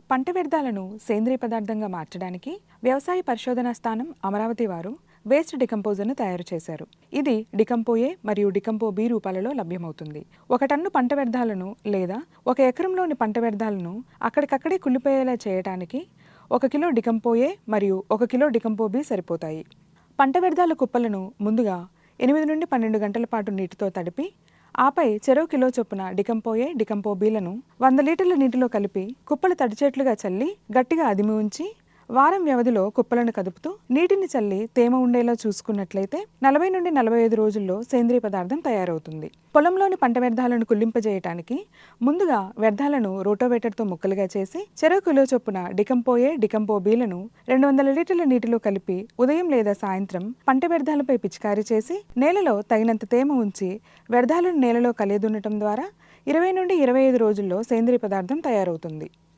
పంట వ్యర్థాలను సేంద్రియ పదార్థంగా మార్చడానికి వ్యవసాయ పరిశోధనా స్థానం అమరావతి వారు వేస్ట్ డికంపోజర్ను తయారు చేశారు. ఇది డికంపో ఏ మరియు డికంపో బి రూపాలలో లభ్యమవుతుంది. 1 టన్ను పంట వ్యర్థాలను లేదా 1 ఎకరంలోని పంట వ్యర్థాలను అక్కడికక్కడే కుళ్ళిపోయేలా చేయడానికి 1 కిలో డికంపో ఏ మరియు 1 కిలో డికంపో బి సరిపోతాయి. పంట వ్యర్థాల కుప్పలను ముందుగా 8 నుండి 12 గంటల పాటు నీటితో తడిపి ఆపై చెరో కిలో చొప్పున డికంపో ఏ డికంపో బిలను 100 లీటర్ల నీటిలో కలిపి కుప్పలు తడిచేట్లుగా చల్లి గట్టిగా అదిమి ఉంచి వారం వ్యవధిలో కుప్పలను కదుపుతూ నీటిని చల్లి తేమ ఉండేలా చూసుకున్నట్లయితే 40 నుండి 45 రోజుల్లో సేంద్రియ పదార్థం తయారవుతుంది. పొలంలోని పంట వ్యర్థాలను కుళ్ళింపజేయటానికి ముందుగా వ్యర్థాలను రోటోవేటర్తో ముక్కలుగా చేసి చెరో కిలో చొప్పున డికంపో ఏ డికంపో బిలను 200 లీటర్ల నీటిలో కలిపి ఉదయం లేదా సాయంత్రం పంట వ్యర్థాలపై పిచికారీ చేసి నేలలో తగినంత తేమ ఉంచి వ్యర్థాలను నేలలో కలియదున్నటం ద్వారా 20 నుండి 25 రోజుల్లో సేంద్రియ పదార్థం తయారవుతుంది.